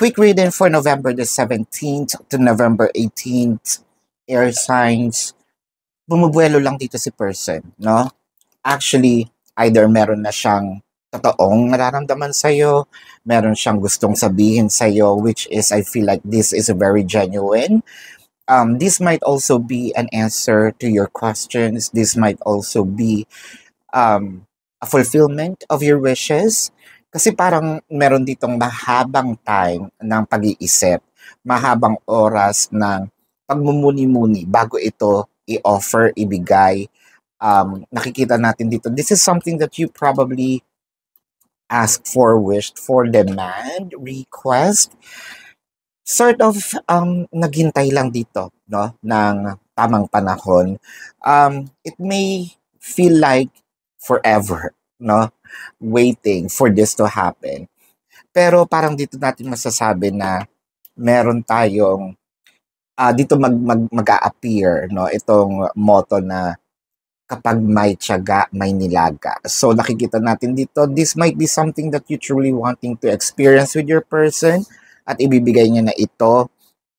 quick reading for November the 17th to November 18th. Air signs. Bumubuelo lang dito si person, no? Actually, either meron na siyang totoong nararamdaman sa'yo, meron siyang gustong sabihin sa'yo, which is, I feel like this is very genuine. This might also be an answer to your questions. This might also be a fulfillment of your wishes. Kasi parang meron ditong mahabang time ng pag-iisip, mahabang oras ng pagmumuni-muni bago ito i-offer, ibigay. Nakikita natin dito, this is something that you probably ask for, wished for, demand, request. Sort of naghintay lang dito, no, ng tamang panahon. It may feel like forever, no, waiting for this to happen. Pero parang dito natin masasabi na meron tayong dito mag-a-appear, no, itong motto na kapag may tiyaga, may nilaga. So nakikita natin dito, this might be something that you truly wanting to experience with your person at ibibigay niya na ito.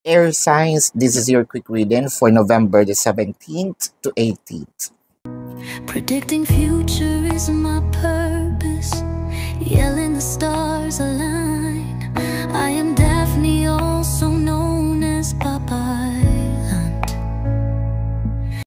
Air signs, this is your quick reading for November the 17th to 18th. Predicting future is my purpose.